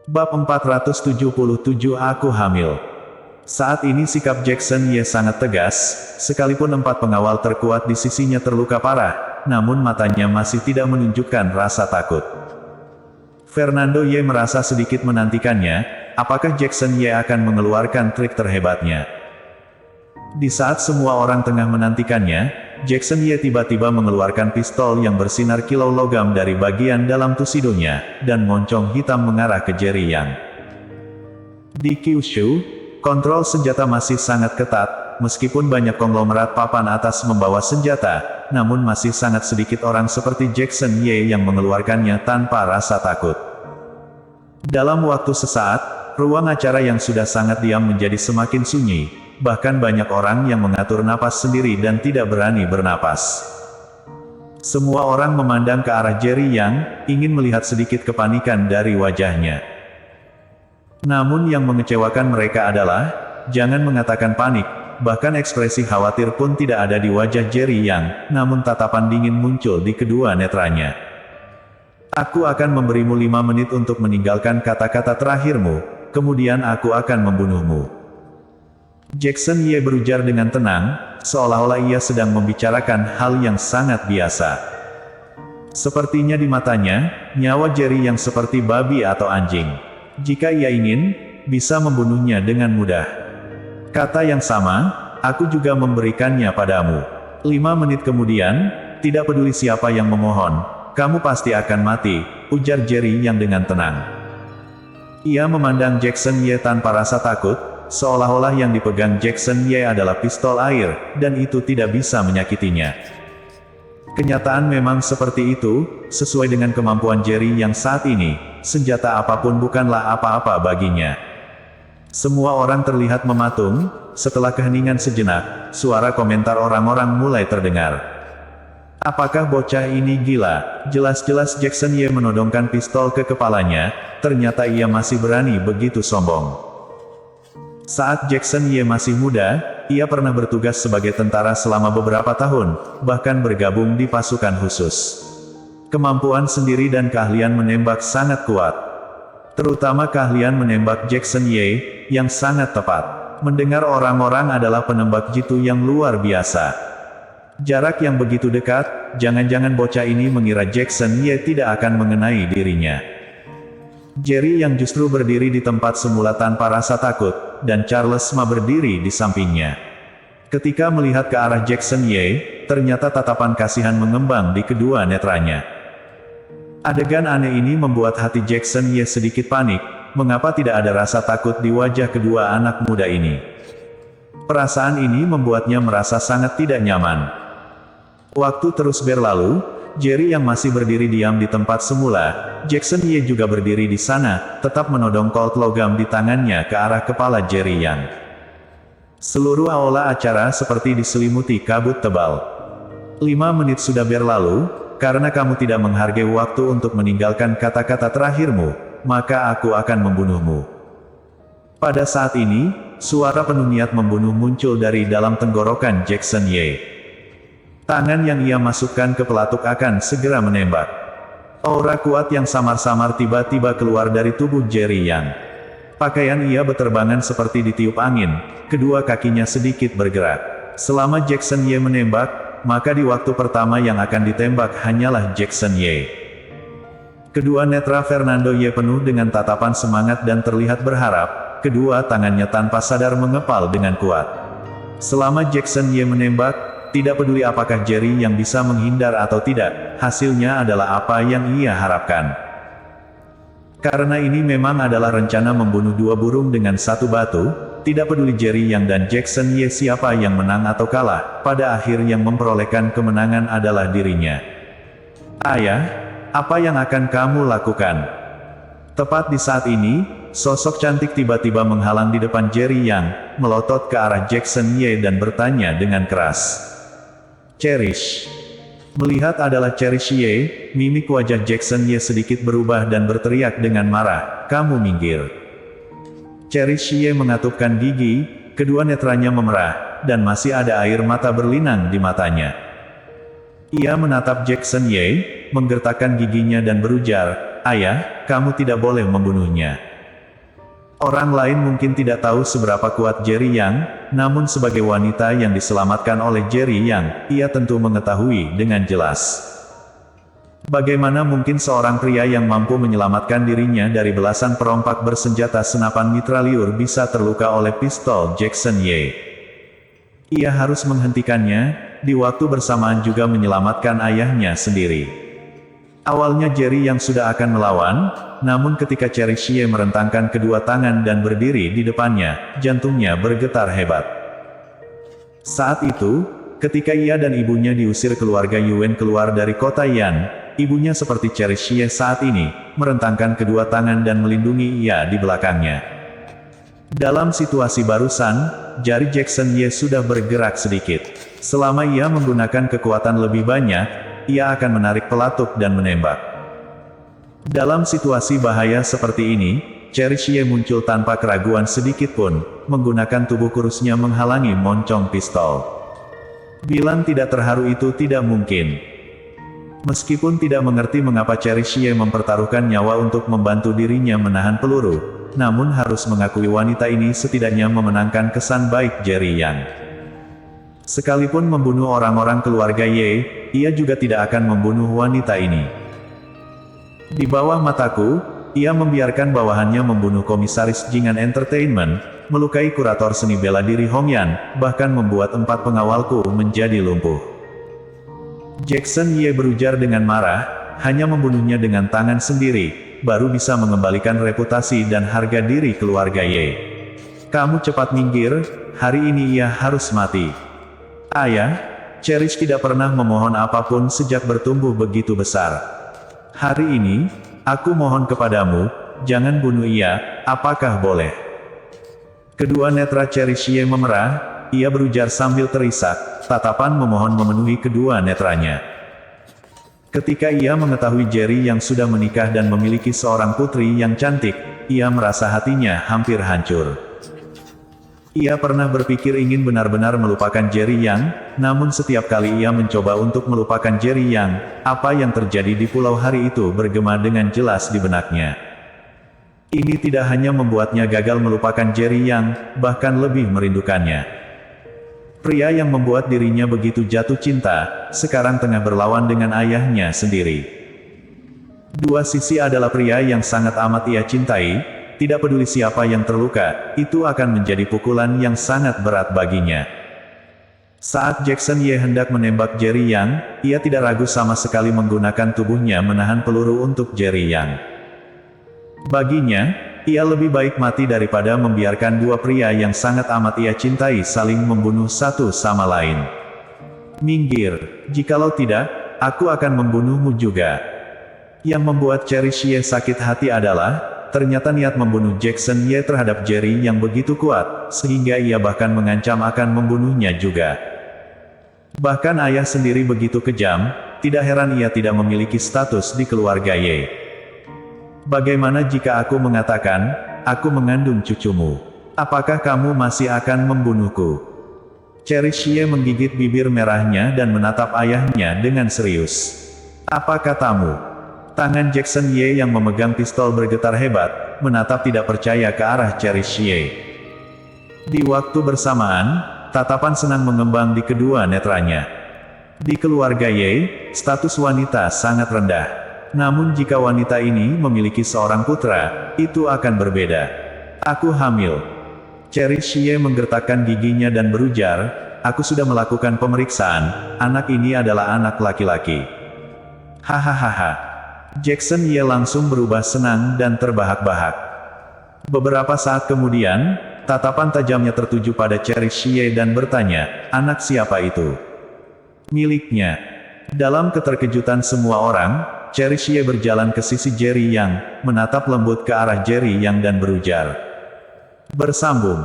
Bab 477 Aku hamil. Saat ini sikap Jackson Ye sangat tegas, sekalipun 4 pengawal terkuat di sisinya terluka parah, namun matanya masih tidak menunjukkan rasa takut. Fernando Ye merasa sedikit menantikannya, apakah Jackson Ye akan mengeluarkan trik terhebatnya. Di saat semua orang tengah menantikannya, Jackson Ye tiba-tiba mengeluarkan pistol yang bersinar kilau logam dari bagian dalam tusidonya, dan moncong hitam mengarah ke Jerry Yang. Di Kyushu, kontrol senjata masih sangat ketat, meskipun banyak konglomerat papan atas membawa senjata, namun masih sangat sedikit orang seperti Jackson Ye yang mengeluarkannya tanpa rasa takut. Dalam waktu sesaat, ruang acara yang sudah sangat diam menjadi semakin sunyi, bahkan banyak orang yang mengatur napas sendiri dan tidak berani bernapas. Semua orang memandang ke arah Jerry Yang, ingin melihat sedikit kepanikan dari wajahnya. Namun yang mengecewakan mereka adalah, jangan mengatakan panik, bahkan ekspresi khawatir pun tidak ada di wajah Jerry Yang, namun tatapan dingin muncul di kedua netranya. Aku akan memberimu 5 menit untuk meninggalkan kata-kata terakhirmu, kemudian aku akan membunuhmu. Jackson Ye berujar dengan tenang, seolah-olah ia sedang membicarakan hal yang sangat biasa. Sepertinya di matanya, nyawa Jerry yang seperti babi atau anjing. Jika ia ingin, bisa membunuhnya dengan mudah. Kata yang sama, aku juga memberikannya padamu. 5 menit kemudian, tidak peduli siapa yang memohon, kamu pasti akan mati, ujar Jerry yang dengan tenang. Ia memandang Jackson Ye tanpa rasa takut, seolah-olah yang dipegang Jackson Ye adalah pistol air, dan itu tidak bisa menyakitinya. Kenyataan memang seperti itu, sesuai dengan kemampuan Jerry yang saat ini, senjata apapun bukanlah apa-apa baginya. Semua orang terlihat mematung, setelah keheningan sejenak, suara komentar orang-orang mulai terdengar. Apakah bocah ini gila? Jelas-jelas Jackson Ye menodongkan pistol ke kepalanya, ternyata ia masih berani begitu sombong. Saat Jackson Ye masih muda, ia pernah bertugas sebagai tentara selama beberapa tahun, bahkan bergabung di pasukan khusus. Kemampuan sendiri dan keahlian menembak sangat kuat. Terutama keahlian menembak Jackson Ye, yang sangat tepat. Mendengar orang-orang adalah penembak jitu yang luar biasa. Jarak yang begitu dekat, jangan-jangan bocah ini mengira Jackson Ye tidak akan mengenai dirinya. Jerry yang justru berdiri di tempat semula tanpa rasa takut, dan Charles Ma berdiri di sampingnya. Ketika melihat ke arah Jackson Ye, ternyata tatapan kasihan mengembang di kedua netranya. Adegan aneh ini membuat hati Jackson Ye sedikit panik, mengapa tidak ada rasa takut di wajah kedua anak muda ini. Perasaan ini membuatnya merasa sangat tidak nyaman. Waktu terus berlalu, Jerry yang masih berdiri diam di tempat semula, Jackson Ye juga berdiri di sana, tetap menodong Colt logam di tangannya ke arah kepala Jerry Yang. Seluruh aula acara seperti diselimuti kabut tebal. 5 menit sudah berlalu, karena kamu tidak menghargai waktu untuk meninggalkan kata-kata terakhirmu, maka aku akan membunuhmu. Pada saat ini, suara penuh niat membunuh muncul dari dalam tenggorokan Jackson Ye. Tangan yang ia masukkan ke pelatuk akan segera menembak. Aura kuat yang samar-samar tiba-tiba keluar dari tubuh Jerry Yang. Pakaian ia beterbangan seperti ditiup angin, kedua kakinya sedikit bergerak. Selama Jackson Ye menembak, maka di waktu pertama yang akan ditembak hanyalah Jackson Ye. Kedua netra Fernando Ye penuh dengan tatapan semangat dan terlihat berharap, kedua tangannya tanpa sadar mengepal dengan kuat. Selama Jackson Ye menembak, tidak peduli apakah Jerry yang bisa menghindar atau tidak, hasilnya adalah apa yang ia harapkan. Karena ini memang adalah rencana membunuh 2 burung dengan 1 batu, tidak peduli Jerry yang dan Jackson Ye siapa yang menang atau kalah, pada akhir yang memperolehkan kemenangan adalah dirinya. Ayah, apa yang akan kamu lakukan? Tepat di saat ini, sosok cantik tiba-tiba menghalang di depan Jerry Yang, melotot ke arah Jackson Ye dan bertanya dengan keras. Cherish. Melihat adalah Cherish Ye, mimik wajah Jackson Ye sedikit berubah dan berteriak dengan marah, kamu minggir. Cherish Ye mengatupkan gigi, kedua netranya memerah, dan masih ada air mata berlinang di matanya. Ia menatap Jackson Ye, menggertakkan giginya dan berujar, ayah, kamu tidak boleh membunuhnya. Orang lain mungkin tidak tahu seberapa kuat Jerry Yang, namun sebagai wanita yang diselamatkan oleh Jerry Yang, ia tentu mengetahui dengan jelas. Bagaimana mungkin seorang pria yang mampu menyelamatkan dirinya dari belasan perompak bersenjata senapan mitraliur bisa terluka oleh pistol Jackson Ye? Ia harus menghentikannya, di waktu bersamaan juga menyelamatkan ayahnya sendiri. Awalnya Jerry yang sudah akan melawan, namun ketika Cherry Xie merentangkan kedua tangan dan berdiri di depannya, jantungnya bergetar hebat. Saat itu, ketika ia dan ibunya diusir keluarga Yuan keluar dari kota Yan, ibunya seperti Cherry Xie saat ini, merentangkan kedua tangan dan melindungi ia di belakangnya. Dalam situasi barusan, jari Jackson Ye sudah bergerak sedikit. Selama ia menggunakan kekuatan lebih banyak, ia akan menarik pelatuk dan menembak. Dalam situasi bahaya seperti ini, Cherry Xie muncul tanpa keraguan sedikit pun, menggunakan tubuh kurusnya menghalangi moncong pistol. Bilang tidak terharu itu tidak mungkin. Meskipun tidak mengerti mengapa Cherry Xie mempertaruhkan nyawa untuk membantu dirinya menahan peluru, namun harus mengakui wanita ini setidaknya memenangkan kesan baik Jerry Yang. Sekalipun membunuh orang-orang keluarga Ye, ia juga tidak akan membunuh wanita ini. Di bawah mataku, ia membiarkan bawahannya membunuh komisaris Jingan Entertainment, melukai kurator seni bela diri Hong Yan, bahkan membuat 4 pengawalku menjadi lumpuh. Jackson Ye berujar dengan marah, hanya membunuhnya dengan tangan sendiri, baru bisa mengembalikan reputasi dan harga diri keluarga Ye. Kamu cepat minggir, hari ini ia harus mati. Ayah, Cherish tidak pernah memohon apapun sejak bertumbuh begitu besar. Hari ini, aku mohon kepadamu, jangan bunuh ia, apakah boleh? Kedua netra Cherish Ye memerah, ia berujar sambil terisak, tatapan memohon memenuhi kedua netranya. Ketika ia mengetahui Jerry yang sudah menikah dan memiliki seorang putri yang cantik, ia merasa hatinya hampir hancur. Ia pernah berpikir ingin benar-benar melupakan Jerry Yang, namun setiap kali ia mencoba untuk melupakan Jerry Yang, apa yang terjadi di pulau hari itu bergema dengan jelas di benaknya. Ini tidak hanya membuatnya gagal melupakan Jerry Yang, bahkan lebih merindukannya. Pria yang membuat dirinya begitu jatuh cinta, sekarang tengah berlawan dengan ayahnya sendiri. Dua sisi adalah pria yang sangat amat ia cintai. Tidak peduli siapa yang terluka, itu akan menjadi pukulan yang sangat berat baginya. Saat Jackson Ye hendak menembak Jerry Yang, ia tidak ragu sama sekali menggunakan tubuhnya menahan peluru untuk Jerry Yang. Baginya, ia lebih baik mati daripada membiarkan dua pria yang sangat amat ia cintai saling membunuh satu sama lain. Minggir, jikalau tidak, aku akan membunuhmu juga. Yang membuat Cherry Xie sakit hati adalah, ternyata niat membunuh Jackson Ye terhadap Jerry yang begitu kuat, sehingga ia bahkan mengancam akan membunuhnya juga. Bahkan ayah sendiri begitu kejam, tidak heran ia tidak memiliki status di keluarga Ye. Bagaimana jika aku mengatakan, aku mengandung cucumu? Apakah kamu masih akan membunuhku? Cherry Xie menggigit bibir merahnya dan menatap ayahnya dengan serius. Apa katamu? Tangan Jackson Ye yang memegang pistol bergetar hebat, menatap tidak percaya ke arah Cherry Xie. Di waktu bersamaan, tatapan senang mengembang di kedua netranya. Di keluarga Ye, status wanita sangat rendah. Namun jika wanita ini memiliki seorang putra, itu akan berbeda. Aku hamil. Cherry Xie menggertakkan giginya dan berujar, aku sudah melakukan pemeriksaan, anak ini adalah anak laki-laki. Hahaha. Jackson Ye langsung berubah senang dan terbahak-bahak. Beberapa saat kemudian, tatapan tajamnya tertuju pada Cherry Xie dan bertanya, anak siapa itu? Miliknya. Dalam keterkejutan semua orang, Cherry Xie berjalan ke sisi Jerry Yang, menatap lembut ke arah Jerry Yang dan berujar. Bersambung.